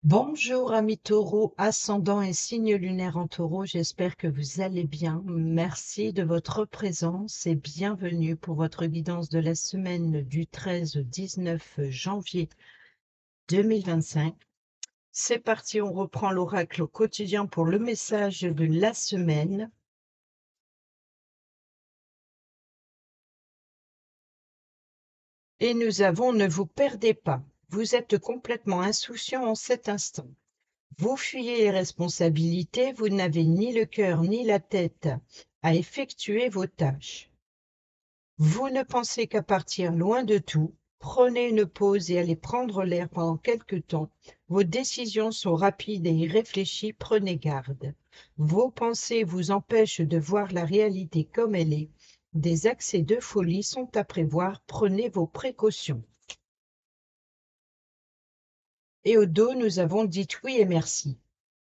Bonjour amis taureaux, ascendant et signe lunaire en taureau, j'espère que vous allez bien. Merci de votre présence et bienvenue pour votre guidance de la semaine du 13 au 19 janvier 2025. C'est parti, on reprend l'oracle au quotidien pour le message de la semaine. Et nous avons « Ne vous perdez pas, vous êtes complètement insouciant en cet instant. Vous fuyez les responsabilités, vous n'avez ni le cœur ni la tête à effectuer vos tâches. Vous ne pensez qu'à partir loin de tout. Prenez une pause et allez prendre l'air pendant quelque temps. Vos décisions sont rapides et irréfléchies, prenez garde. Vos pensées vous empêchent de voir la réalité comme elle est. Des accès de folie sont à prévoir, prenez vos précautions. Et au dos, nous avons dit oui et merci.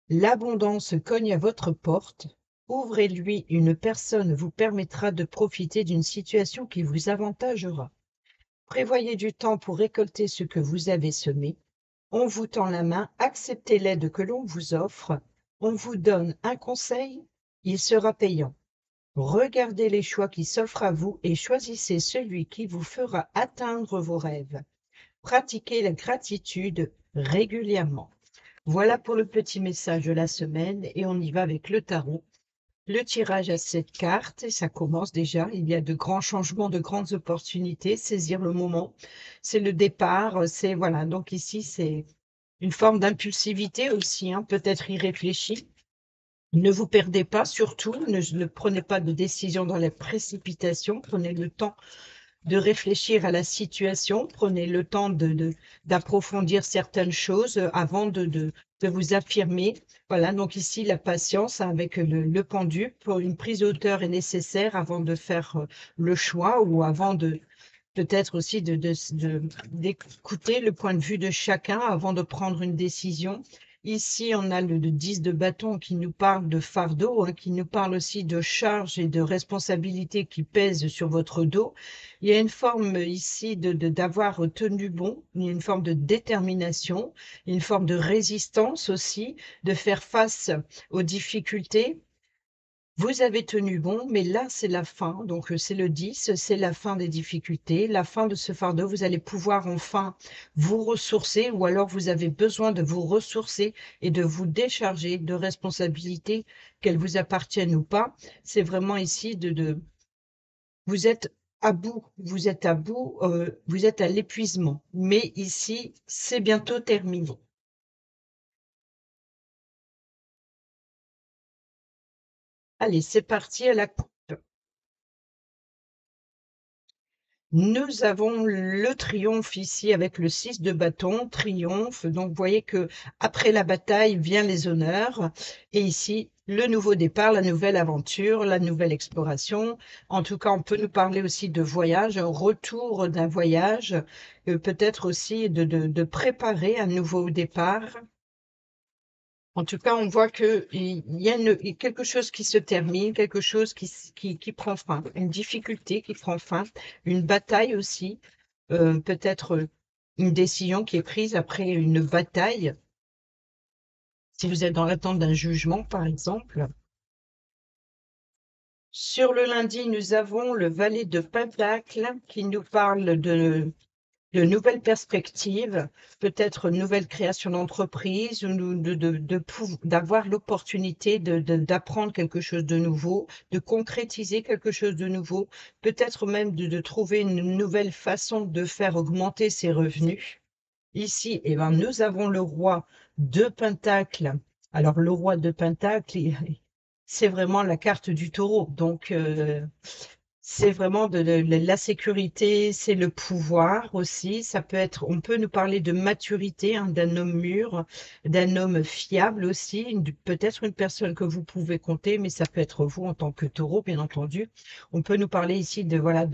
L'abondance cogne à votre porte. Ouvrez-lui, une personne vous permettra de profiter d'une situation qui vous avantagera. Prévoyez du temps pour récolter ce que vous avez semé. On vous tend la main, acceptez l'aide que l'on vous offre. On vous donne un conseil, il sera payant. Regardez les choix qui s'offrent à vous et choisissez celui qui vous fera atteindre vos rêves. Pratiquez la gratitude régulièrement. Voilà pour le petit message de la semaine et on y va avec le tarot. Le tirage a 7 cartes et ça commence déjà. Il y a de grands changements, de grandes opportunités. Saisir le moment, c'est le départ. C'est voilà. Donc ici, c'est une forme d'impulsivité aussi, hein, peut-être irréfléchie. Ne vous perdez pas, surtout. Ne prenez pas de décision dans la précipitation. Prenez le temps de réfléchir à la situation, prenez le temps d'approfondir certaines choses avant de vous affirmer. Voilà, donc ici, la patience avec le pendu pour une prise de hauteur est nécessaire avant de faire le choix ou avant de peut-être aussi d'écouter le point de vue de chacun avant de prendre une décision. Ici, on a le 10 de bâton qui nous parle de fardeau, hein, qui nous parle aussi de charge et de responsabilité qui pèsent sur votre dos. Il y a une forme ici d'avoir tenu bon, il y a une forme de détermination, une forme de résistance aussi, de faire face aux difficultés. Vous avez tenu bon, mais là, c'est la fin. Donc, c'est le 10, c'est la fin des difficultés, la fin de ce fardeau. Vous allez pouvoir enfin vous ressourcer ou alors vous avez besoin de vous ressourcer et de vous décharger de responsabilités, qu'elles vous appartiennent ou pas. C'est vraiment ici vous êtes à bout, vous êtes à bout, vous êtes à l'épuisement. Mais ici, c'est bientôt terminé. Allez, c'est parti à la coupe. Nous avons le triomphe ici avec le 6 de bâton, triomphe. Donc, vous voyez que après la bataille vient les honneurs. Et ici, le nouveau départ, la nouvelle aventure, la nouvelle exploration. En tout cas, on peut nous parler aussi de voyage, un retour d'un voyage, peut-être aussi de préparer un nouveau départ. En tout cas, on voit qu'il y a quelque chose qui se termine, quelque chose qui prend fin, une difficulté qui prend fin, une bataille aussi, peut-être une décision qui est prise après une bataille. Si vous êtes dans l'attente d'un jugement, par exemple. Sur le lundi, nous avons le valet de Pentacle qui nous parle de nouvelles perspectives, peut-être une nouvelle création d'entreprise, ou d'avoir l'opportunité d'apprendre quelque chose de nouveau, de concrétiser quelque chose de nouveau, peut-être même de trouver une nouvelle façon de faire augmenter ses revenus. Ici, eh ben, nous avons le roi de Pentacle. Alors, le roi de Pentacle, c'est vraiment la carte du taureau. Donc, c'est vraiment de la sécurité, c'est le pouvoir aussi. Ça peut être, on peut nous parler de maturité, hein, d'un homme mûr, d'un homme fiable aussi, peut-être une personne que vous pouvez compter, mais ça peut être vous en tant que taureau, bien entendu. On peut nous parler ici de voilà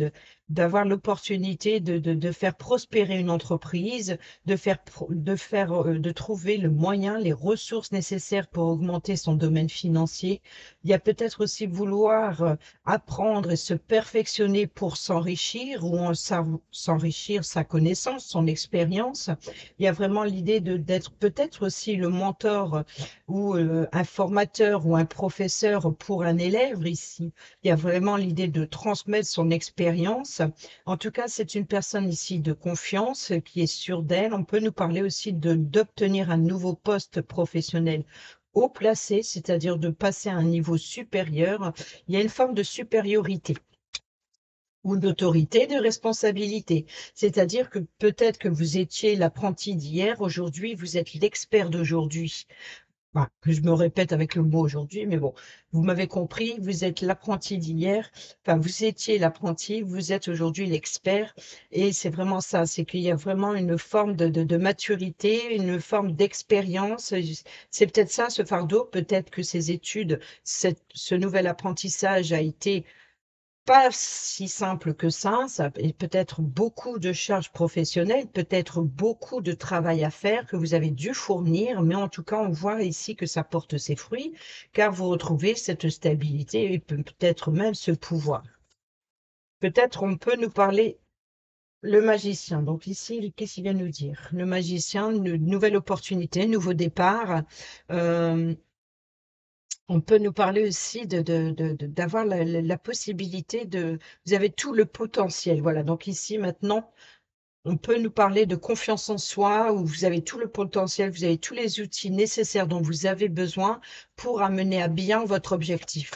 d'avoir l'opportunité de faire prospérer une entreprise, de trouver le moyen, les ressources nécessaires pour augmenter son domaine financier. Il y a peut-être aussi vouloir apprendre et se perfectionner pour s'enrichir ou s'enrichir sa connaissance, son expérience. Il y a vraiment l'idée d'être peut-être aussi le mentor ou un formateur ou un professeur pour un élève ici. Il y a vraiment l'idée de transmettre son expérience. En tout cas, c'est une personne ici de confiance qui est sûre d'elle. On peut nous parler aussi d'obtenir un nouveau poste professionnel haut placé, c'est-à-dire de passer à un niveau supérieur. Il y a une forme de supériorité ou d'autorité, de responsabilité. C'est-à-dire que peut-être que vous étiez l'apprenti d'hier, aujourd'hui, vous êtes l'expert d'aujourd'hui. Bah, que je me répète avec le mot aujourd'hui, mais bon, vous m'avez compris, vous êtes l'apprenti d'hier, enfin, vous étiez l'apprenti, vous êtes aujourd'hui l'expert, et c'est vraiment ça, c'est qu'il y a vraiment une forme de maturité, une forme d'expérience. C'est peut-être ça, ce fardeau, peut-être que ces études, ce nouvel apprentissage a été pas si simple que ça et peut-être beaucoup de charges professionnelles, peut-être beaucoup de travail à faire que vous avez dû fournir, mais en tout cas, on voit ici que ça porte ses fruits, car vous retrouvez cette stabilité et peut-être même ce pouvoir. Peut-être on peut nous parler le magicien. Donc ici, qu'est-ce qu'il vient nous dire? Le magicien, une nouvelle opportunité, nouveau départ. Euh, On peut nous parler aussi d'avoir la possibilité vous avez tout le potentiel. Voilà, donc ici maintenant, on peut nous parler de confiance en soi, où vous avez tout le potentiel, vous avez tous les outils nécessaires dont vous avez besoin pour amener à bien votre objectif.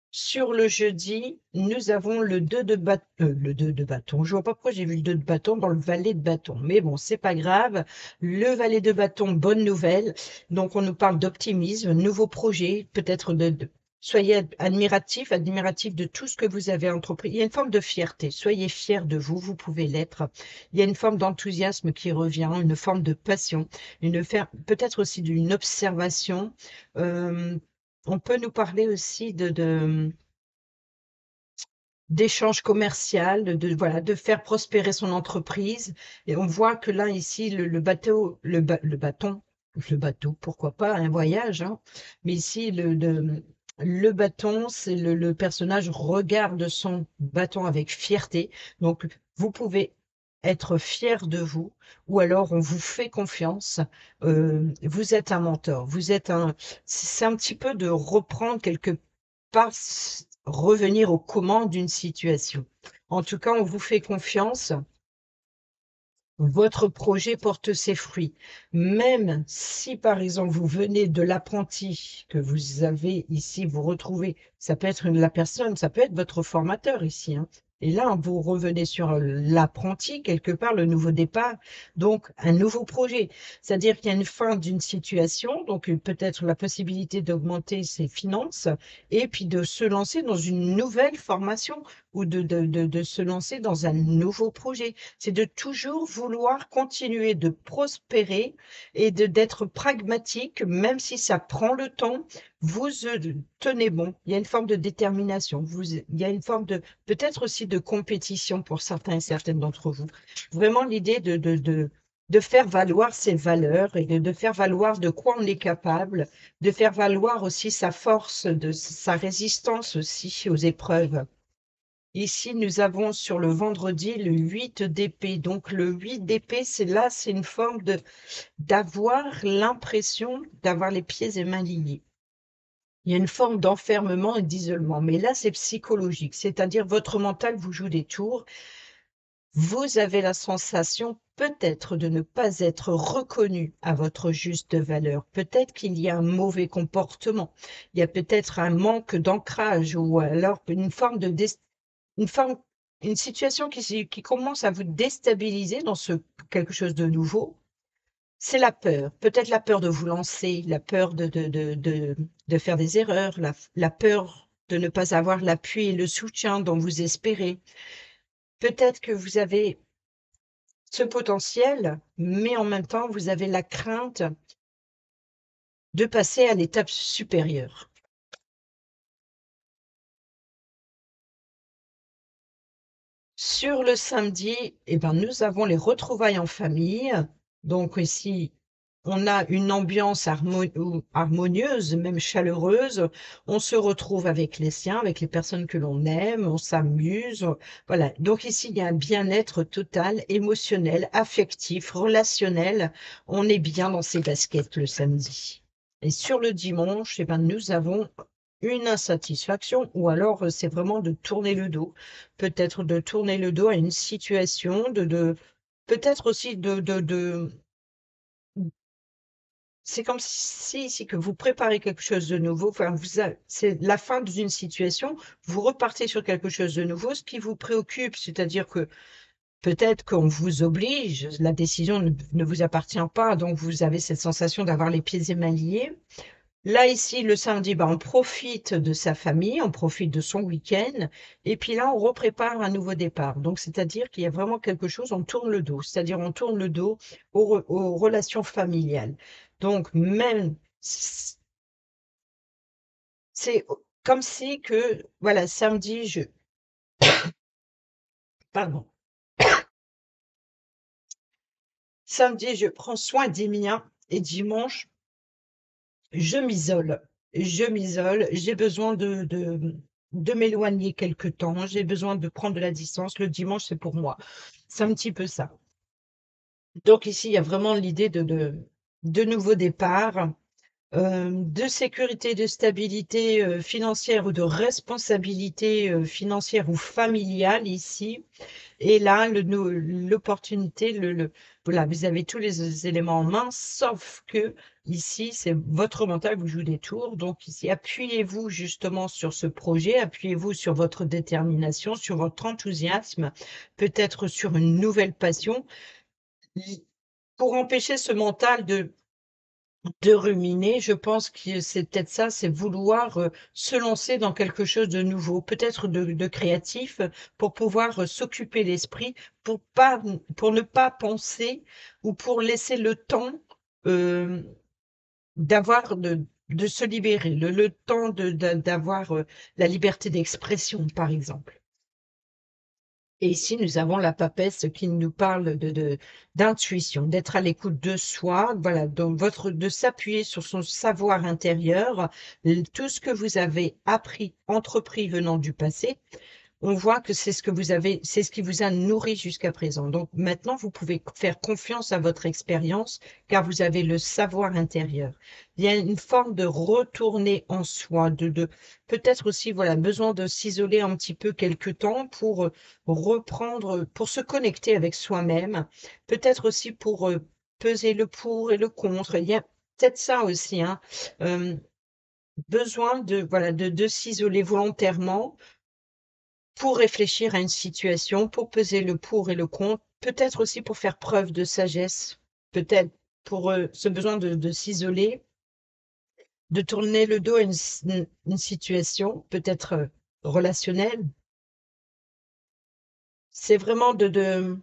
Sur le jeudi, nous avons le 2 de bâton. Le 2 de bâton. Je vois pas pourquoi j'ai vu le 2 de bâton dans le valet de bâton. Mais bon, c'est pas grave. Le valet de bâton, bonne nouvelle. Donc, on nous parle d'optimisme, nouveau projet, peut-être soyez admiratif de tout ce que vous avez entrepris. Il y a une forme de fierté. Soyez fiers de vous, vous pouvez l'être. Il y a une forme d'enthousiasme qui revient, une forme de passion, peut-être aussi d'une observation. Euh, on peut nous parler aussi d'échange commercial, voilà, de faire prospérer son entreprise. Et on voit que là, ici, le bateau, pourquoi pas, un voyage, hein. Mais ici, le bâton, c'est le personnage regarde son bâton avec fierté. Donc, vous pouvez être fier de vous, ou alors on vous fait confiance. Vous êtes un mentor, c'est un petit peu de reprendre quelque part, revenir aux commandes d'une situation. En tout cas, on vous fait confiance. Votre projet porte ses fruits. Même si, par exemple, vous venez de l'apprenti que vous avez ici, vous retrouvez, ça peut être la personne, ça peut être votre formateur ici, hein. Et là, vous revenez sur l'apprenti, quelque part, le nouveau départ, donc un nouveau projet. C'est-à-dire qu'il y a une fin d'une situation, donc peut-être la possibilité d'augmenter ses finances et puis de se lancer dans une nouvelle formation ou de se lancer dans un nouveau projet. C'est de toujours vouloir continuer de prospérer et d'être pragmatique, même si ça prend le temps. Vous tenez bon. Il y a une forme de détermination. Il y a une forme peut-être aussi de compétition pour certains et certaines d'entre vous. Vraiment l'idée de faire valoir ses valeurs et de faire valoir de quoi on est capable, de faire valoir aussi sa force, sa résistance aussi aux épreuves. Ici, nous avons sur le vendredi le 8 d'épée. Donc, le 8 d'épée, c'est une forme d'avoir l'impression d'avoir les pieds et mains liés. Il y a une forme d'enfermement et d'isolement. Mais là, c'est psychologique. C'est-à-dire, votre mental vous joue des tours. Vous avez la sensation peut-être de ne pas être reconnu à votre juste valeur. Peut-être qu'il y a un mauvais comportement. Il y a peut-être un manque d'ancrage ou alors une forme, une situation qui commence à vous déstabiliser dans quelque chose de nouveau, c'est la peur. Peut-être la peur de vous lancer, la peur de faire des erreurs, la peur de ne pas avoir l'appui et le soutien dont vous espérez. Peut-être que vous avez ce potentiel, mais en même temps, vous avez la crainte de passer à l'étape supérieure. Sur le samedi, eh ben, nous avons les retrouvailles en famille. Donc ici, on a une ambiance harmonieuse, même chaleureuse. On se retrouve avec les siens, avec les personnes que l'on aime, on s'amuse. Voilà. Donc ici, il y a un bien-être total, émotionnel, affectif, relationnel. On est bien dans ses baskets le samedi. Et sur le dimanche, eh ben, nous avons une insatisfaction ou alors c'est vraiment de tourner le dos. Peut-être de tourner le dos à une situation, peut-être aussi c'est comme si que vous préparez quelque chose de nouveau, enfin c'est la fin d'une situation, vous repartez sur quelque chose de nouveau, ce qui vous préoccupe, c'est-à-dire que peut-être qu'on vous oblige, la décision ne vous appartient pas, donc vous avez cette sensation d'avoir les pieds et mains liés. Là, ici, le samedi, bah, on profite de sa famille, on profite de son week-end, et puis là, on reprépare un nouveau départ. Donc, c'est-à-dire qu'il y a vraiment quelque chose, on tourne le dos, c'est-à-dire on tourne le dos aux relations familiales. Donc, même, c'est comme si que, voilà, samedi, pardon, samedi, je prends soin des miens, et dimanche, je m'isole. Je m'isole, j'ai besoin de m'éloigner quelque temps, j'ai besoin de prendre de la distance. Le dimanche, c'est pour moi. C'est un petit peu ça. Donc ici, il y a vraiment l'idée de nouveau départ, de sécurité, de stabilité, financière ou de responsabilité, financière ou familiale ici. Et là, l'opportunité, voilà, vous avez tous les éléments en main, sauf que ici, c'est votre mental vous joue des tours. Donc ici, appuyez-vous justement sur ce projet, appuyez-vous sur votre détermination, sur votre enthousiasme, peut-être sur une nouvelle passion, pour empêcher ce mental de ruminer. Je pense que c'est peut-être ça, c'est vouloir se lancer dans quelque chose de nouveau, peut-être de créatif, pour pouvoir s'occuper l'esprit, pour ne pas penser ou pour laisser le temps euh, de se libérer, le temps d'avoir la liberté d'expression, par exemple. Et ici, nous avons la papesse qui nous parle d'intuition, d'être à l'écoute de soi, voilà, donc de s'appuyer sur son savoir intérieur, tout ce que vous avez appris, entrepris venant du passé, on voit que c'est ce que vous avez, c'est ce qui vous a nourri jusqu'à présent. Donc maintenant, vous pouvez faire confiance à votre expérience car vous avez le savoir intérieur. Il y a une forme de retourner en soi, peut-être aussi, voilà, besoin de s'isoler un petit peu quelque temps pour reprendre, pour se connecter avec soi-même. Peut-être aussi pour peser le pour et le contre. Il y a peut-être ça aussi, hein. Euh, besoin voilà, de s'isoler volontairement pour réfléchir à une situation, pour peser le pour et le contre, peut-être aussi pour faire preuve de sagesse, peut-être pour ce besoin de s'isoler, de tourner le dos à une situation, peut-être relationnelle. C'est vraiment de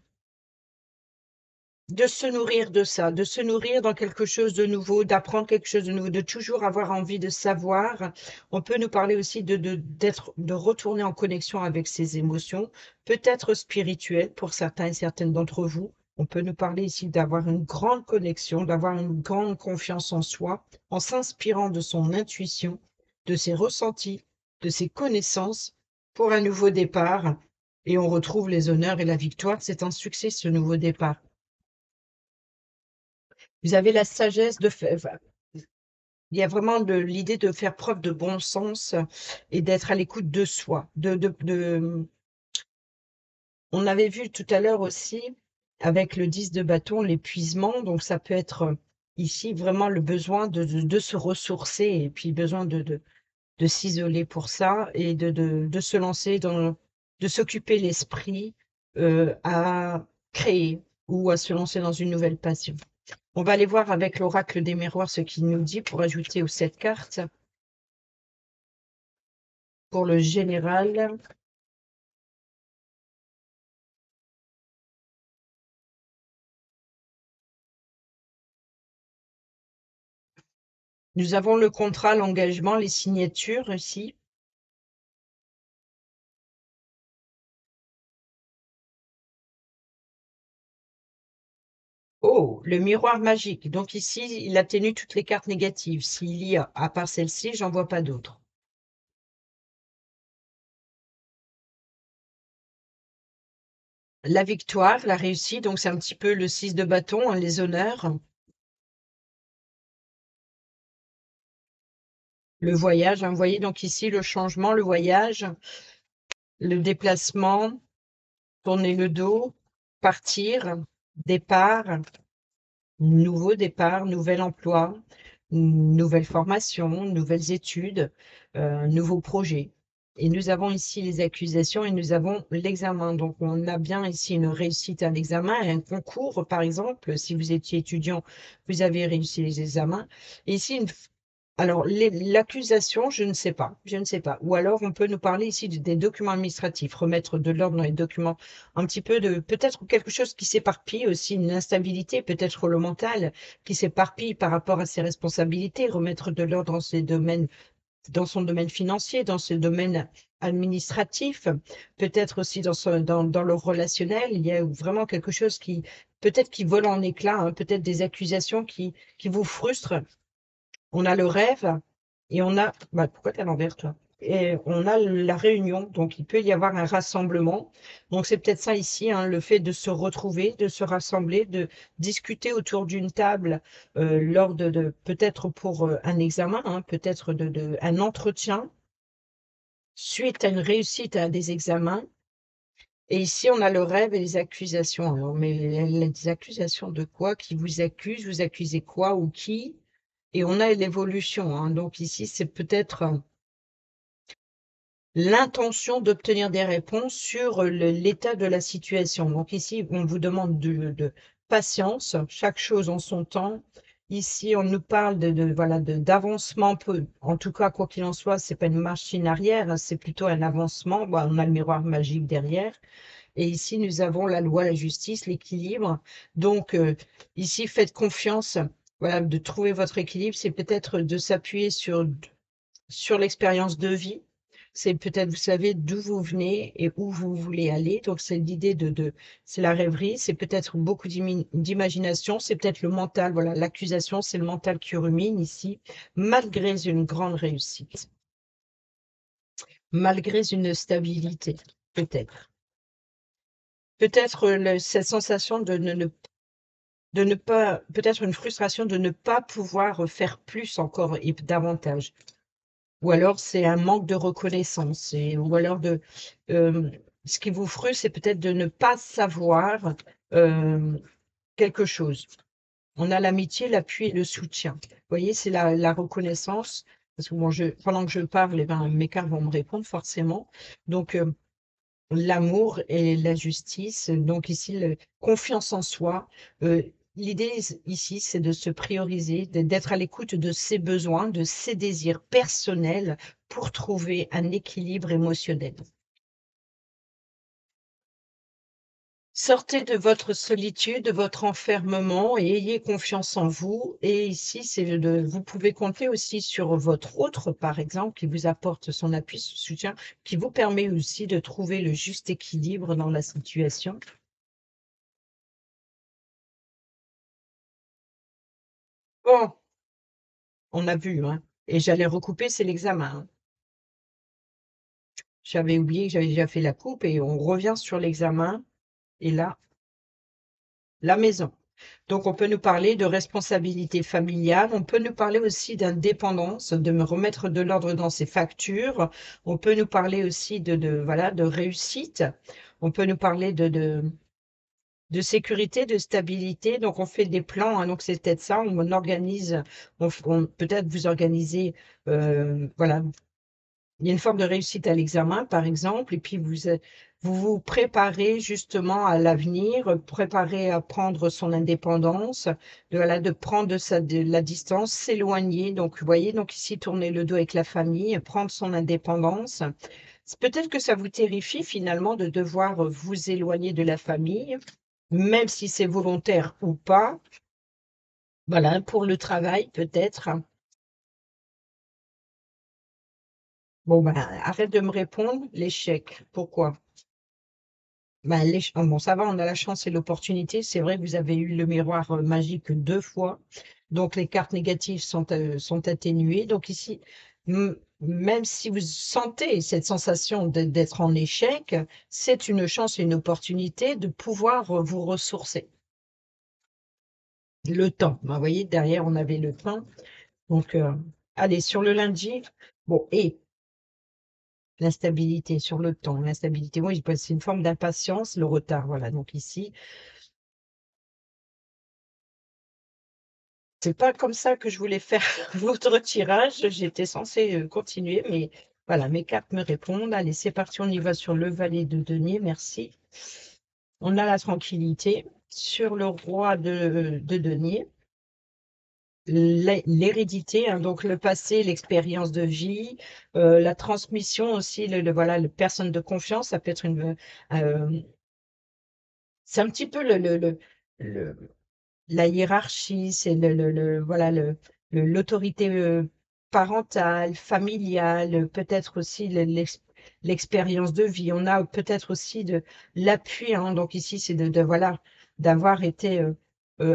se nourrir de ça, de se nourrir dans quelque chose de nouveau, d'apprendre quelque chose de nouveau, de toujours avoir envie de savoir. On peut nous parler aussi de retourner en connexion avec ses émotions, peut-être spirituelles pour certains et certaines d'entre vous. On peut nous parler ici d'avoir une grande connexion, d'avoir une grande confiance en soi, en s'inspirant de son intuition, de ses ressentis, de ses connaissances pour un nouveau départ. Et on retrouve les honneurs et la victoire. C'est un succès, ce nouveau départ. Vous avez la sagesse de faire, enfin, il y a vraiment l'idée de faire preuve de bon sens et d'être à l'écoute de soi. On avait vu tout à l'heure aussi, avec le 10 de bâton, l'épuisement. Donc, ça peut être ici vraiment le besoin de se ressourcer et puis besoin de s'isoler pour ça et de se lancer de s'occuper l'esprit à créer ou à se lancer dans une nouvelle passion. On va aller voir avec l'oracle des miroirs ce qu'il nous dit pour ajouter aux 7 cartes. Pour le général, nous avons le contrat, l'engagement, les signatures ici. Oh, le miroir magique. Donc ici, il atténue toutes les cartes négatives. S'il y a, à part celle-ci, j'en vois pas d'autres. La victoire, la réussite, donc c'est un petit peu le 6 de bâton, hein, les honneurs. Le voyage, hein, vous voyez donc ici le changement, le voyage, le déplacement, tourner le dos, partir, départ, nouveau départ, nouvel emploi, nouvelle formation, nouvelles études, nouveaux projets. Et nous avons ici les accusations et nous avons l'examen. Donc, on a bien ici une réussite à l'examen, un concours, par exemple. Si vous étiez étudiant, vous avez réussi les examens. Et ici, alors, l'accusation, je ne sais pas, je ne sais pas. Ou alors, on peut nous parler ici des documents administratifs, remettre de l'ordre dans les documents, un petit peu de, peut-être quelque chose qui s'éparpille aussi, une instabilité, peut-être le mental qui s'éparpille par rapport à ses responsabilités, remettre de l'ordre dans ses domaines, dans son domaine financier, dans ce domaine administratif, peut-être aussi dans le relationnel. Il y a vraiment quelque chose qui, peut-être qui vole en éclats, hein, peut-être des accusations qui vous frustrent. On a le rêve et on a, bah, pourquoi t'es à l'envers, toi? Et on a la réunion, donc il peut y avoir un rassemblement. Donc c'est peut-être ça ici, hein, le fait de se retrouver, de se rassembler, de discuter autour d'une table lors peut-être pour un examen, hein, peut-être un entretien suite à une réussite à des examens. Et ici, on a le rêve et les accusations. Alors, mais les accusations de quoi? Qui vous accuse? Vous accusez quoi ou qui? Et on a l'évolution, hein. Donc ici, c'est peut-être l'intention d'obtenir des réponses sur l'état de la situation. Donc ici, on vous demande de patience, chaque chose en son temps. Ici, on nous parle voilà, d'avancement. En tout cas, quoi qu'il en soit, c'est pas une machine arrière, hein, c'est plutôt un avancement. Bon, on a le miroir magique derrière. Et ici, nous avons la loi, la justice, l'équilibre. Donc, ici, faites confiance. Voilà, de trouver votre équilibre, c'est peut-être de s'appuyer sur l'expérience de vie. C'est peut-être, vous savez, d'où vous venez et où vous voulez aller. Donc, c'est l'idée c'est la rêverie, c'est peut-être beaucoup d'imagination, c'est peut-être le mental. Voilà, l'accusation, c'est le mental qui rumine ici, malgré une grande réussite, malgré une stabilité, peut-être. Peut-être cette sensation de ne pas, peut-être une frustration de ne pas pouvoir faire plus encore et davantage. Ou alors c'est un manque de reconnaissance, ou alors euh, ce qui vous frustre, c'est peut-être de ne pas savoir euh, quelque chose. On a l'amitié, l'appui et le soutien. Vous voyez, c'est la reconnaissance. Parce que bon, pendant que je parle, eh ben, mes cartes vont me répondre forcément. Donc, l'amour et la justice. Donc ici, confiance en soi. Euh, L'idée ici, c'est de se prioriser, d'être à l'écoute de ses besoins, de ses désirs personnels pour trouver un équilibre émotionnel. Sortez de votre solitude, de votre enfermement et ayez confiance en vous. Et ici, vous pouvez compter aussi sur votre autre, par exemple, qui vous apporte son appui, son soutien, qui vous permet aussi de trouver le juste équilibre dans la situation. Bon, on a vu, hein. Et j'allais recouper, c'est l'examen, hein. J'avais oublié que j'avais déjà fait la coupe et on revient sur l'examen. Et là, la maison. Donc, on peut nous parler de responsabilité familiale. On peut nous parler aussi d'indépendance, de me remettre de l'ordre dans ses factures. On peut nous parler aussi voilà, de réussite. On peut nous parler de sécurité, de stabilité. Donc, on fait des plans, hein. Donc, c'est peut-être ça. On organise, peut-être vous organisez, voilà, il y a une forme de réussite à l'examen, par exemple, et puis vous vous préparez justement à l'avenir, préparez à prendre son indépendance, voilà, de prendre de la distance, s'éloigner. Donc, vous voyez, donc ici, tourner le dos avec la famille, prendre son indépendance. Peut-être que ça vous terrifie finalement de devoir vous éloigner de la famille, même si c'est volontaire ou pas. Voilà, pour le travail, peut-être. Bon, ben, arrête de me répondre, l'échec. Pourquoi? Bah, bon, ça va, on a la chance et l'opportunité. C'est vrai que vous avez eu le miroir magique 2 fois. Donc, les cartes négatives sont atténuées. Donc, ici, même si vous sentez cette sensation d'être en échec, c'est une chance et une opportunité de pouvoir vous ressourcer. Le temps. Bah, vous voyez, derrière, on avait le temps. Donc, allez, sur le lundi, bon, et l'instabilité sur le temps, l'instabilité, oui, c'est une forme d'impatience, le retard, voilà. Donc ici, c'est pas comme ça que je voulais faire votre tirage. J'étais censée continuer, mais voilà, mes cartes me répondent. Allez, c'est parti, on y va sur le valet de denier, merci. On a la tranquillité sur le roi de denier. L'hérédité, hein, donc le passé, l'expérience de vie, la transmission aussi, voilà, le personne de confiance, ça peut être c'est un petit peu le la hiérarchie, c'est voilà l'autorité parentale, familiale, peut-être aussi l'expérience de vie. On a peut-être aussi de l'appui, hein, donc ici c'est voilà d'avoir été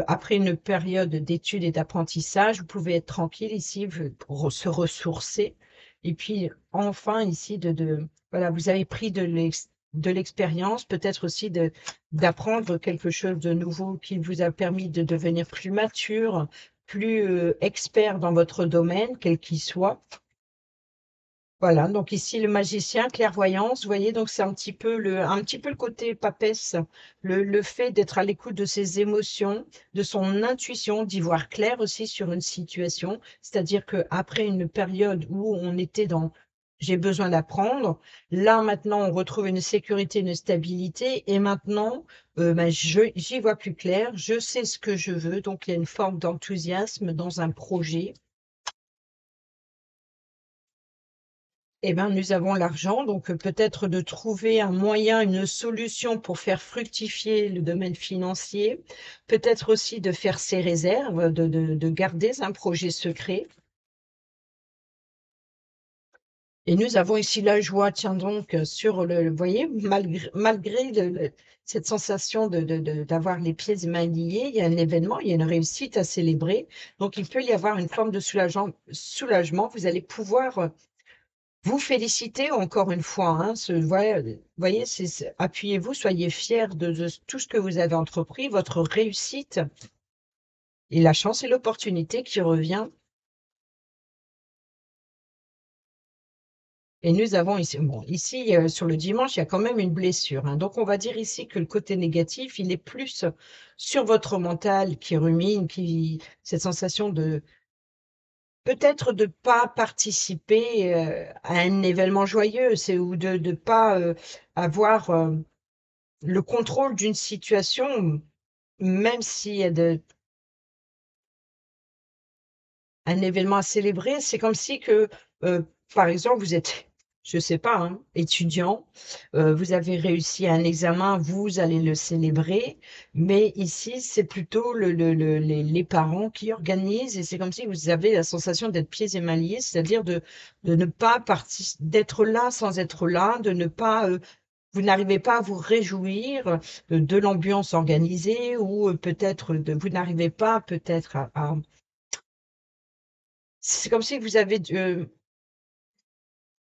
après une période d'études et d'apprentissage, vous pouvez être tranquille ici pour se ressourcer. Et puis enfin ici voilà, vous avez pris de l'expérience, peut-être aussi d'apprendre quelque chose de nouveau qui vous a permis de devenir plus mature, plus expert dans votre domaine, quel qu'il soit. Voilà, donc ici le magicien, clairvoyance, vous voyez, donc c'est un petit peu le côté papesse, le fait d'être à l'écoute de ses émotions, de son intuition, d'y voir clair aussi sur une situation, c'est-à-dire qu'après une période où on était dans j'ai besoin d'apprendre, là maintenant on retrouve une sécurité, une stabilité, et maintenant j'y vois plus clair, je sais ce que je veux, donc il y a une forme d'enthousiasme dans un projet. Eh ben, nous avons l'argent, donc peut-être de trouver un moyen, une solution pour faire fructifier le domaine financier, peut-être aussi de faire ses réserves, de garder un projet secret. Et nous avons ici la joie, tiens donc, sur vous voyez, malgré cette sensation d'avoir les pieds et mains liés, il y a un événement, il y a une réussite à célébrer. Donc, il peut y avoir une forme de soulagement. Vous allez pouvoir vous féliciter encore une fois, hein, voyez, appuyez-vous, soyez fiers de tout ce que vous avez entrepris, votre réussite et la chance et l'opportunité qui revient. Et nous avons ici, bon, ici sur le dimanche, il y a quand même une blessure, hein. Donc on va dire ici que le côté négatif, il est plus sur votre mental qui rumine, cette sensation de peut-être de pas participer à un événement joyeux, c'est ou de pas avoir le contrôle d'une situation, même s'il y a un événement à célébrer, c'est comme si que, par exemple, vous êtes, je sais pas, hein, étudiant, vous avez réussi un examen, vous allez le célébrer, mais ici, c'est plutôt les parents qui organisent et c'est comme si vous avez la sensation d'être pieds et mains liés, c'est-à-dire de ne pas d'être là sans être là, de ne pas, vous n'arrivez pas à vous réjouir de l'ambiance organisée ou peut-être vous n'arrivez pas peut-être c'est comme si vous avez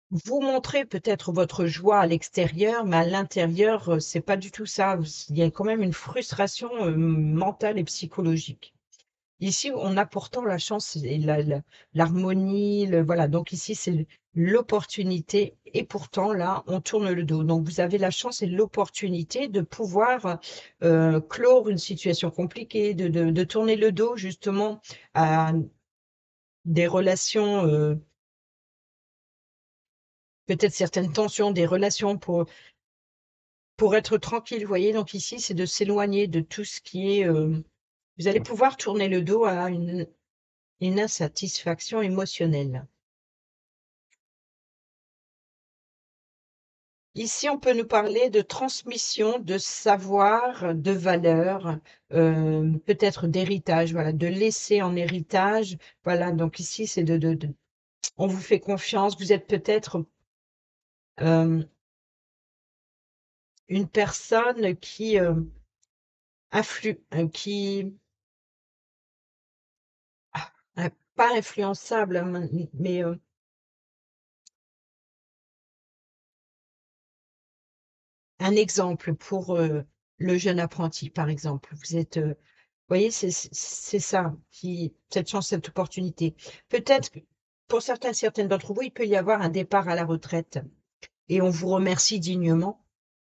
vous montrez peut-être votre joie à l'extérieur, mais à l'intérieur, c'est pas du tout ça. Il y a quand même une frustration mentale et psychologique. Ici, on a pourtant la chance et l'harmonie, voilà. Donc ici, c'est l'opportunité et pourtant là, on tourne le dos. Donc vous avez la chance et l'opportunité de pouvoir clore une situation compliquée, de tourner le dos justement à des relations, peut-être certaines tensions, des relations pour être tranquille. Vous voyez, donc ici, c'est de s'éloigner de tout ce qui est. Vous allez pouvoir tourner le dos à une insatisfaction émotionnelle. Ici, on peut nous parler de transmission, de savoir, de valeurs, peut-être d'héritage, voilà, de laisser en héritage. Voilà, donc ici, c'est on vous fait confiance, vous êtes peut-être une personne qui qui pas influençable, hein, mais un exemple pour le jeune apprenti, par exemple. Vous êtes, vous voyez, c'est ça, qui, cette chance, cette opportunité. Peut-être que pour certaines d'entre vous, il peut y avoir un départ à la retraite et on vous remercie dignement.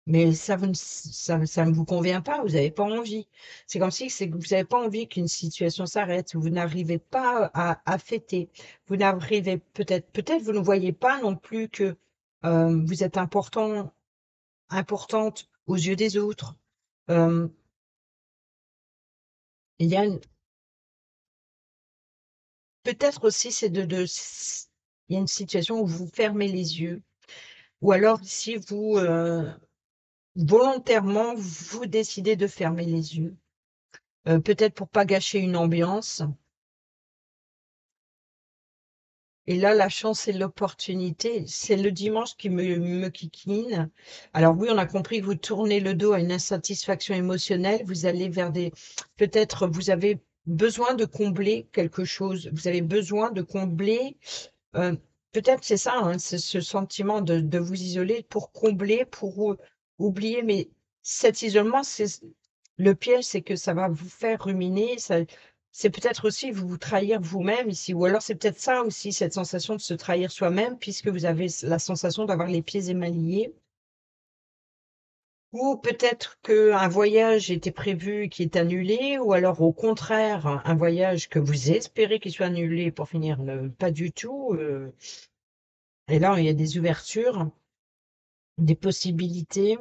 Mais ça ne vous convient pas, vous n'avez pas envie. C'est comme si c'est que vous n'avez pas envie qu'une situation s'arrête, vous n'arrivez pas à fêter. Vous n'arrivez peut-être vous ne voyez pas non plus que vous êtes importante aux yeux des autres. Euh, il y a peut-être aussi c'est il y a une situation où vous fermez les yeux, ou alors si vous volontairement vous décidez de fermer les yeux, peut-être pour pas gâcher une ambiance. Et là, la chance et l'opportunité, c'est le dimanche qui me kikine. Alors oui, on a compris que vous tournez le dos à une insatisfaction émotionnelle, vous allez vers peut-être vous avez besoin de combler quelque chose, vous avez besoin de combler, euh, peut-être c'est ça, hein, c'est ce sentiment de vous isoler pour combler, pour oublier, mais cet isolement, le piège, c'est que ça va vous faire ruminer, c'est peut-être aussi vous trahir vous-même ici, ou alors c'est peut-être ça aussi, cette sensation de se trahir soi-même, puisque vous avez la sensation d'avoir les pieds émaillés, ou peut-être qu'un voyage était prévu qui est annulé, ou alors au contraire, un voyage que vous espérez qu'il soit annulé pour finir, pas du tout. Et là, il y a des ouvertures, des possibilités.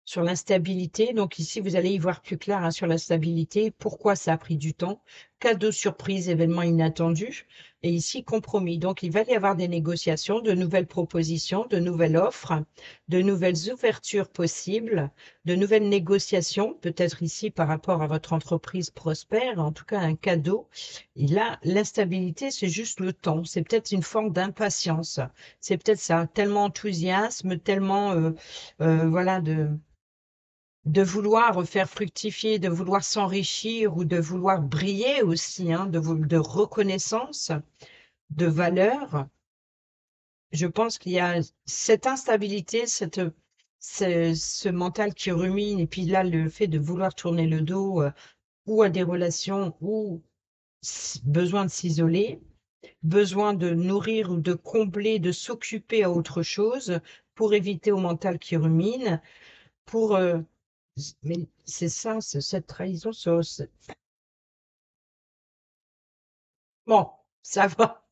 Sur l'instabilité, donc ici, vous allez y voir plus clair, hein, sur la stabilité, pourquoi ça a pris du temps, cadeau surprise, événement inattendu, et ici, compromis. Donc, il va y avoir des négociations, de nouvelles propositions, de nouvelles offres, de nouvelles ouvertures possibles, de nouvelles négociations, peut-être ici par rapport à votre entreprise prospère, en tout cas un cadeau. Et là, l'instabilité, c'est juste le temps, c'est peut-être une forme d'impatience, c'est peut-être ça, tellement enthousiasme, tellement, voilà, de vouloir faire fructifier, de vouloir s'enrichir ou de vouloir briller aussi, hein, de reconnaissance, de valeur. Je pense qu'il y a cette instabilité, ce mental qui rumine, et puis là, le fait de vouloir tourner le dos ou à des relations ou besoin de s'isoler, besoin de nourrir ou de combler, de s'occuper à autre chose pour éviter au mental qui rumine, pour mais c'est ça, cette trahison. Bon, ça va.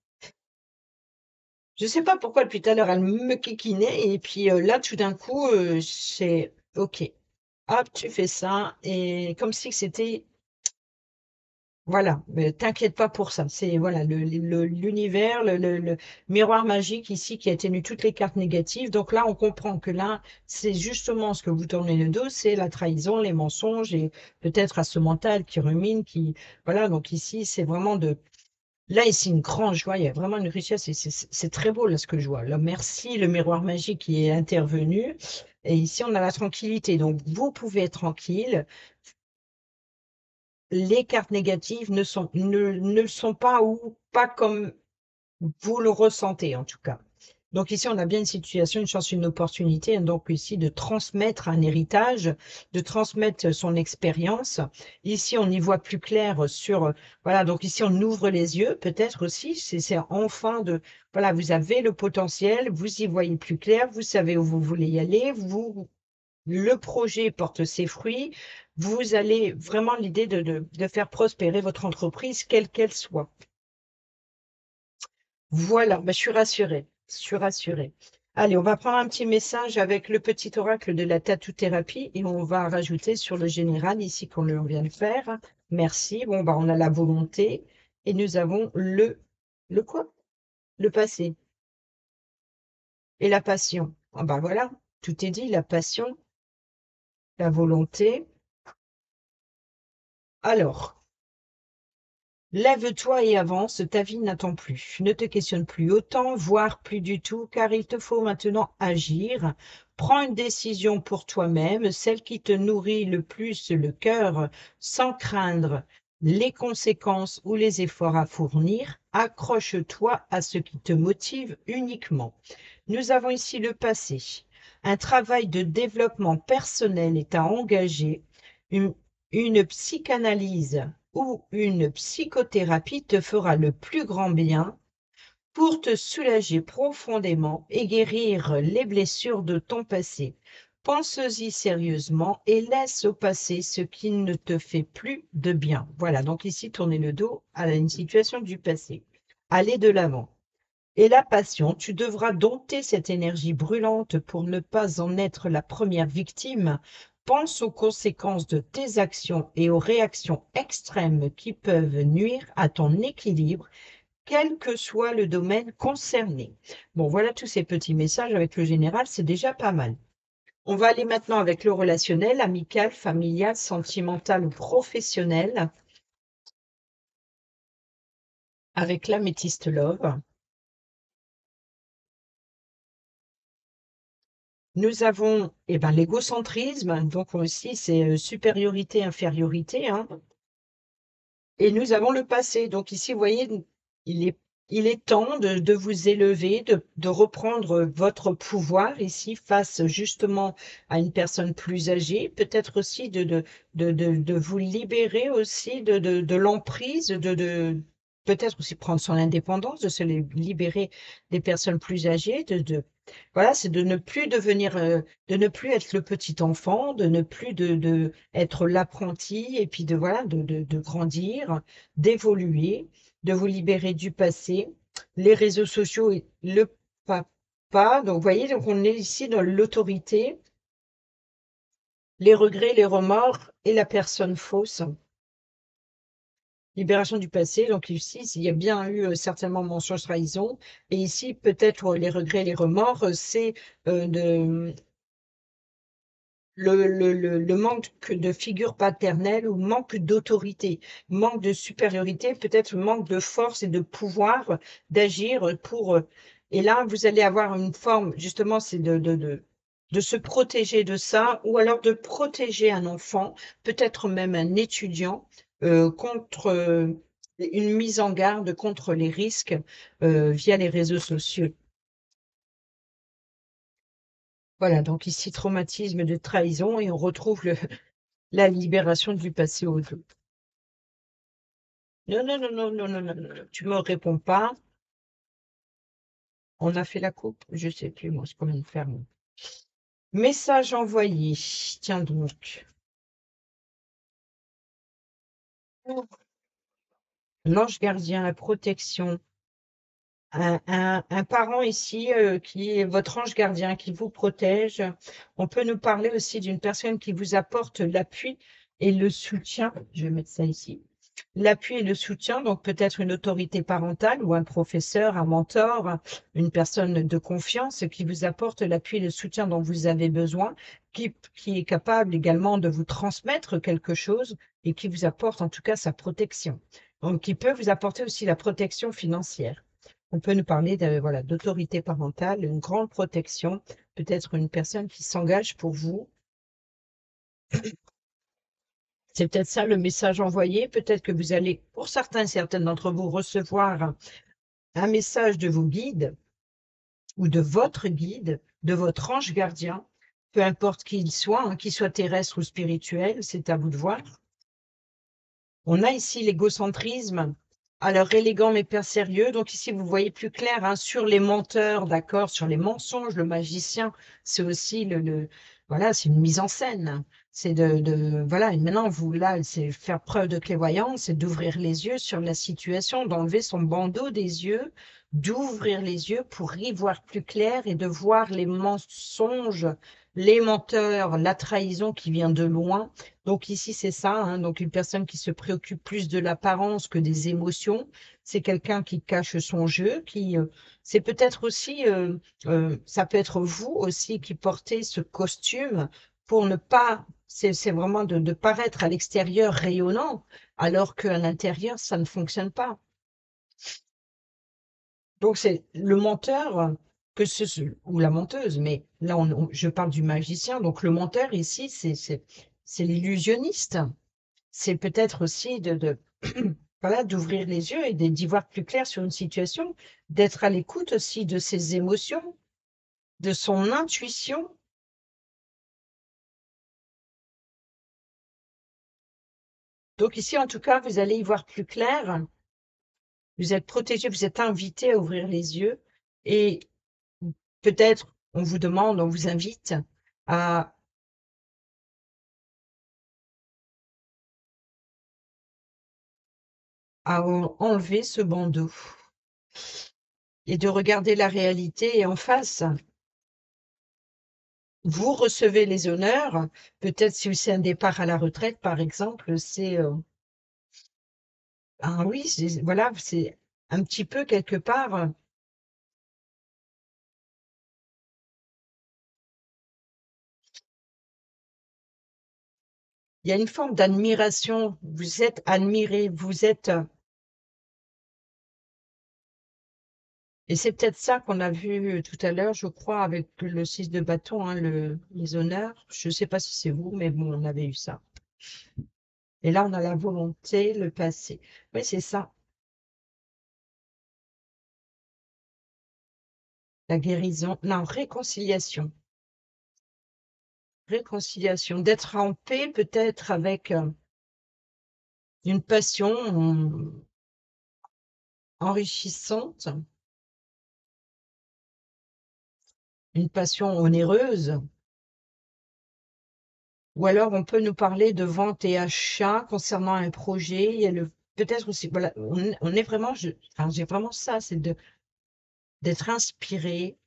Je sais pas pourquoi depuis tout à l'heure elle me kikinait et puis là tout d'un coup c'est ok. Hop, tu fais ça et comme si c'était voilà. Mais t'inquiète pas pour ça. C'est voilà l'univers, le miroir magique ici qui a tenu toutes les cartes négatives. Donc là on comprend que là c'est justement ce que vous tournez le dos, c'est la trahison, les mensonges et peut-être à ce mental qui rumine, qui voilà. Donc ici c'est vraiment de là, ici, une grande joie, il y a vraiment une richesse et c'est très beau là ce que je vois. Là, merci le miroir magique qui est intervenu. Et ici, on a la tranquillité. Donc, vous pouvez être tranquille. Les cartes négatives ne le sont pas ou pas comme vous le ressentez en tout cas. Donc ici, on a bien une situation, une chance, une opportunité, hein, donc ici de transmettre un héritage, de transmettre son expérience. Ici, on y voit plus clair sur, voilà, donc ici, on ouvre les yeux, peut-être aussi, c'est enfin voilà, vous avez le potentiel, vous y voyez plus clair, vous savez où vous voulez y aller, le projet porte ses fruits, vous allez vraiment l'idée de faire prospérer votre entreprise, quelle qu'elle soit. Voilà, bah, je suis rassurée. Je suis rassurée. Allez, on va prendre un petit message avec le petit oracle de la tatou-thérapie et on va rajouter sur le général ici qu'on vient de faire. Merci. Bon, bah, on a la volonté et nous avons le quoi? Le passé et la passion. Ah bah voilà, tout est dit, la passion, la volonté. Alors, lève-toi et avance, ta vie n'attend plus. Ne te questionne plus autant, voire plus du tout, car il te faut maintenant agir. Prends une décision pour toi-même, celle qui te nourrit le plus le cœur, sans craindre les conséquences ou les efforts à fournir. Accroche-toi à ce qui te motive uniquement. Nous avons ici le passé. Un travail de développement personnel est à engager. Une, une psychanalyse ou une psychothérapie te fera le plus grand bien pour te soulager profondément et guérir les blessures de ton passé. Pense-y sérieusement et laisse au passé ce qui ne te fait plus de bien. Voilà, donc ici, tourner le dos à une situation du passé. Aller de l'avant. Et la passion, tu devras dompter cette énergie brûlante pour ne pas en être la première victime. Pense aux conséquences de tes actions et aux réactions extrêmes qui peuvent nuire à ton équilibre quel que soit le domaine concerné. Bon, voilà tous ces petits messages avec le général, c'est déjà pas mal. On va aller maintenant avec le relationnel, amical, familial, sentimental ou professionnel, avec l'améthyste love. Nous avons l'égocentrisme, donc aussi c'est supériorité, infériorité, hein. Et nous avons le passé. Donc ici, vous voyez, il est, il est temps de vous élever, de reprendre votre pouvoir ici face justement à une personne plus âgée, peut-être aussi de vous libérer aussi de l'emprise, peut-être aussi prendre son indépendance, de se libérer des personnes plus âgées, voilà, c'est de ne plus devenir, de ne plus être le petit enfant, de ne plus être l'apprenti, et puis voilà, de grandir, d'évoluer, de vous libérer du passé, les réseaux sociaux et le papa. Donc, vous voyez, donc on est ici dans l'autorité, les regrets, les remords et la personne fausse. Libération du passé, donc ici, il y a bien eu certainement mensonge, trahison, et ici, peut-être les regrets, les remords, c'est le manque de figure paternelle ou manque d'autorité, manque de supériorité, peut-être manque de force et de pouvoir d'agir pour... Et là, vous allez avoir une forme, justement, c'est de se protéger de ça, ou alors de protéger un enfant, peut-être même un étudiant, contre une mise en garde contre les risques via les réseaux sociaux. Voilà, donc ici, traumatisme de trahison, et on retrouve la libération du passé au dos. Non, non, non, non, non, non, non, non, tu me réponds pas. On a fait la coupe? Je sais plus, moi, c'est comme une ferme. Message envoyé. Tiens donc. L'ange gardien, la protection. Un parent ici qui est votre ange gardien, qui vous protège. On peut nous parler aussi d'une personne qui vous apporte l'appui et le soutien. Je vais mettre ça ici. L'appui et le soutien, donc peut-être une autorité parentale ou un professeur, un mentor, une personne de confiance qui vous apporte l'appui et le soutien dont vous avez besoin, qui est capable également de vous transmettre quelque chose et qui vous apporte en tout cas sa protection. Donc, qui peut vous apporter aussi la protection financière. On peut nous parler voilà, d'autorité parentale, une grande protection, peut-être une personne qui s'engage pour vous. C'est peut-être ça le message envoyé. Peut-être que vous allez, pour certains, certaines d'entre vous, recevoir un message de vos guides ou de votre ange gardien, peu importe qui il soit, hein, qu'il soit terrestre ou spirituel, c'est à vous de voir. On a ici l'égocentrisme. Alors, élégant mais pas sérieux. Donc ici, vous voyez plus clair hein, sur les menteurs, d'accord, sur les mensonges. Le magicien, c'est aussi voilà, c'est une mise en scène. C'est voilà. Et maintenant, vous là, c'est faire preuve de clairvoyance, c'est d'ouvrir les yeux sur la situation, d'enlever son bandeau des yeux, d'ouvrir les yeux pour y voir plus clair et de voir les mensonges, les menteurs, la trahison qui vient de loin. Donc ici, c'est ça, hein, donc une personne qui se préoccupe plus de l'apparence que des émotions. C'est quelqu'un qui cache son jeu, c'est peut-être aussi, ça peut être vous aussi qui portez ce costume pour ne pas, c'est vraiment de paraître à l'extérieur rayonnant, alors qu'à l'intérieur, ça ne fonctionne pas. Donc c'est le menteur ou la menteuse, mais là, je parle du magicien. Donc, le menteur ici, c'est l'illusionniste. C'est peut-être aussi voilà, d'ouvrir les yeux et d'y voir plus clair sur une situation, d'être à l'écoute aussi de ses émotions, de son intuition. Donc ici, en tout cas, vous allez y voir plus clair. Vous êtes protégé, vous êtes invité à ouvrir les yeux et peut-être on vous demande, on vous invite à enlever ce bandeau et de regarder la réalité en face. Vous recevez les honneurs, peut-être si c'est un départ à la retraite, par exemple, c'est ah oui, voilà, c'est un petit peu quelque part. Il y a une forme d'admiration. Vous êtes admiré, vous êtes. Et c'est peut-être ça qu'on a vu tout à l'heure, je crois, avec le 6 de bâton, hein, les honneurs. Je ne sais pas si c'est vous, mais bon, on avait eu ça. Et là, on a la volonté, le passé. Oui, c'est ça. La guérison. Non, réconciliation. Réconciliation. D'être en paix, peut-être, avec une passion enrichissante, une passion onéreuse. Ou alors, on peut nous parler de vente et achat concernant un projet. Il y a peut-être aussi, voilà, on est vraiment, enfin, j'ai vraiment ça, c'est d'être inspiré.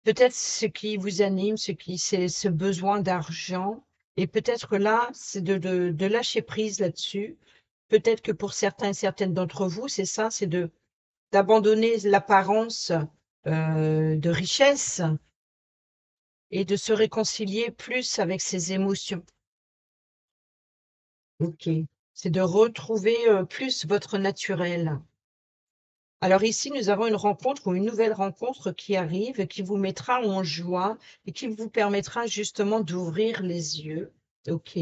Peut-être ce qui vous anime, c'est ce besoin d'argent. Et peut-être là, c'est de lâcher prise là-dessus. Peut-être que pour certains et certaines d'entre vous, c'est ça, c'est d'abandonner l'apparence de richesse et de se réconcilier plus avec ses émotions. Ok. C'est de retrouver plus votre naturel. Alors ici, nous avons une rencontre ou une nouvelle rencontre qui arrive, qui vous mettra en joie et qui vous permettra justement d'ouvrir les yeux. Ok.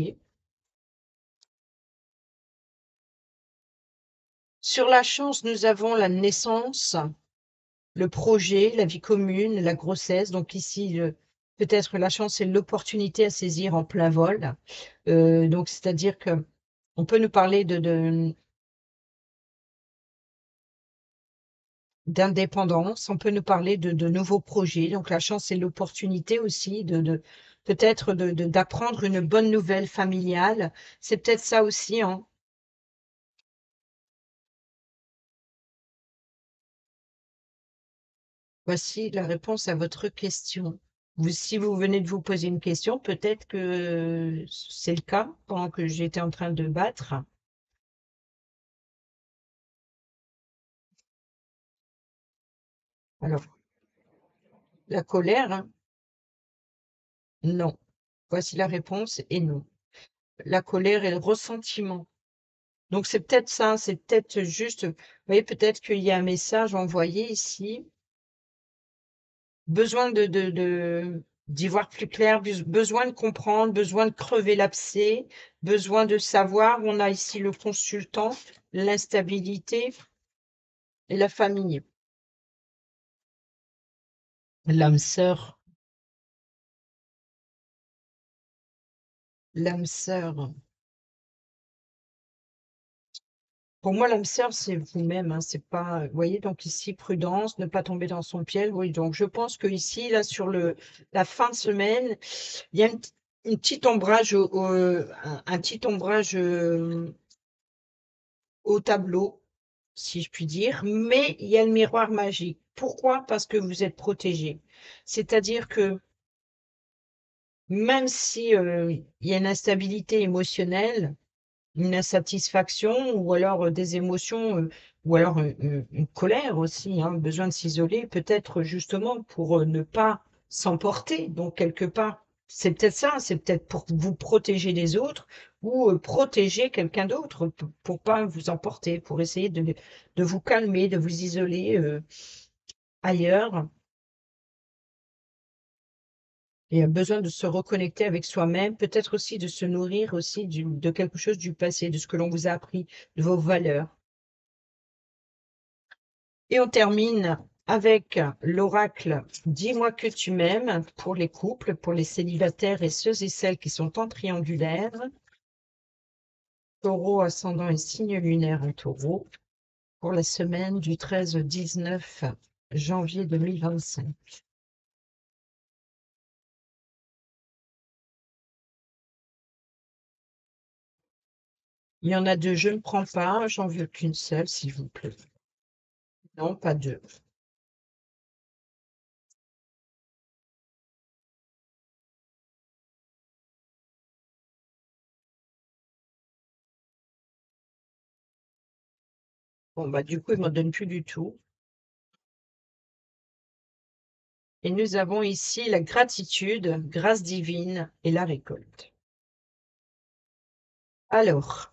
Sur la chance, nous avons la naissance, le projet, la vie commune, la grossesse. Donc ici, peut-être la chance, c'est l'opportunité à saisir en plein vol. Donc c'est-à-dire que on peut nous parler d'indépendance, on peut nous parler de nouveaux projets. Donc la chance, c'est l'opportunité aussi peut-être d'apprendre une bonne nouvelle familiale. C'est peut-être ça aussi, hein. Voici la réponse à votre question. Si vous venez de vous poser une question, peut-être que c'est le cas pendant que j'étais en train de battre. Alors, la colère, hein, non. Voici la réponse et non. La colère et le ressentiment. Donc c'est peut-être ça, c'est peut-être juste, vous voyez, peut-être qu'il y a un message envoyé ici. Besoin d'y voir plus clair, besoin de comprendre, besoin de crever l'abcès, besoin de savoir. On a ici le consultant, l'instabilité et la famille. L'âme sœur, l'âme sœur. Pour moi, l'âme sœur, c'est vous-même, hein, c'est pas, vous voyez, donc ici, prudence, ne pas tomber dans son piège. Oui, donc je pense que ici, là, sur la fin de semaine, il y a une petite ombrage, un petit ombrage au tableau, si je puis dire, mais il y a le miroir magique. Pourquoi? Parce que vous êtes protégé. C'est-à-dire que même si il y a une instabilité émotionnelle, une insatisfaction ou alors des émotions ou alors une colère aussi, hein, besoin de s'isoler, peut-être justement pour ne pas s'emporter. Donc quelque part, c'est peut-être ça, c'est peut-être pour vous protéger des autres ou protéger quelqu'un d'autre pour pas vous emporter, pour essayer de vous calmer, de vous isoler. ailleurs et a besoin de se reconnecter avec soi-même, peut-être aussi de se nourrir aussi de quelque chose du passé, de ce que l'on vous a appris, de vos valeurs. Et on termine avec l'oracle Dis-moi que tu m'aimes pour les couples, pour les célibataires et ceux et celles qui sont en triangulaire. Taureau, ascendant et signe lunaire en taureau pour la semaine du 13 au 19 janvier 2025. Il y en a deux, je ne prends pas, j'en veux qu'une seule, s'il vous plaît. Non, pas deux. Bon, bah, du coup, il ne m'en donne plus du tout. Et nous avons ici la gratitude, grâce divine et la récolte. Alors,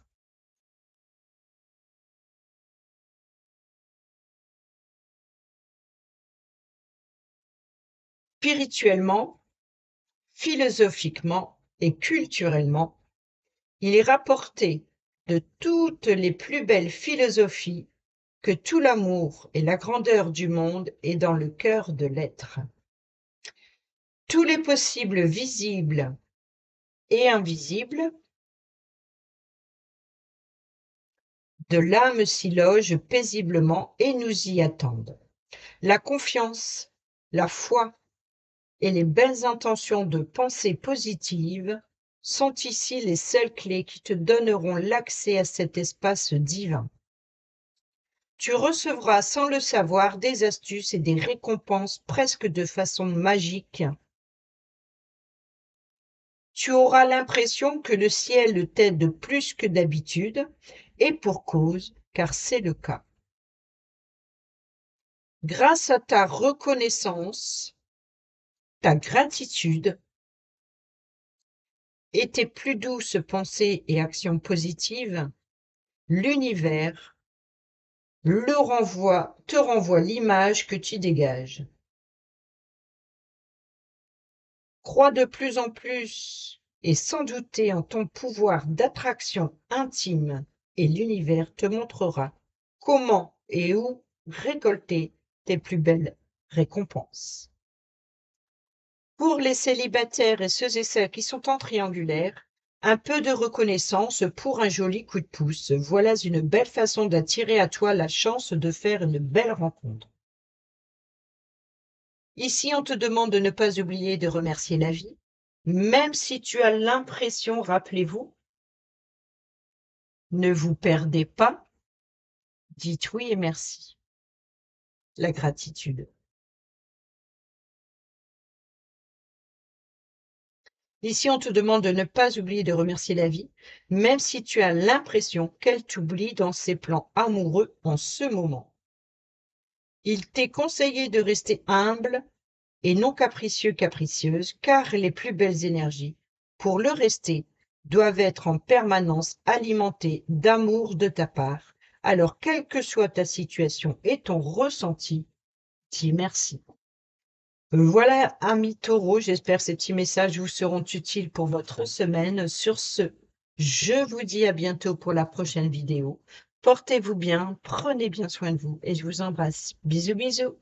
spirituellement, philosophiquement et culturellement, il est rapporté de toutes les plus belles philosophies que tout l'amour et la grandeur du monde est dans le cœur de l'être. Tous les possibles visibles et invisibles de l'âme s'y logent paisiblement et nous y attendent. La confiance, la foi et les belles intentions de pensée positive sont ici les seules clés qui te donneront l'accès à cet espace divin. Tu recevras sans le savoir des astuces et des récompenses presque de façon magique. Tu auras l'impression que le ciel t'aide plus que d'habitude, et pour cause, car c'est le cas. Grâce à ta reconnaissance, ta gratitude et tes plus douces pensées et actions positives, l'univers te renvoie l'image que tu dégages. Crois de plus en plus et sans douter en ton pouvoir d'attraction intime et l'univers te montrera comment et où récolter tes plus belles récompenses. Pour les célibataires et ceux et celles qui sont en triangulaire, un peu de reconnaissance pour un joli coup de pouce. Voilà une belle façon d'attirer à toi la chance de faire une belle rencontre. Ici, on te demande de ne pas oublier de remercier la vie, même si tu as l'impression, rappelez-vous, ne vous perdez pas, dites oui et merci. La gratitude. Ici, on te demande de ne pas oublier de remercier la vie, même si tu as l'impression qu'elle t'oublie dans ses plans amoureux en ce moment. Il t'est conseillé de rester humble et non capricieux, capricieuse, car les plus belles énergies, pour le rester, doivent être en permanence alimentées d'amour de ta part. Alors, quelle que soit ta situation et ton ressenti, dis merci. Voilà, amis taureaux, j'espère que ces petits messages vous seront utiles pour votre semaine. Sur ce, je vous dis à bientôt pour la prochaine vidéo. Portez-vous bien, prenez bien soin de vous et je vous embrasse. Bisous, bisous.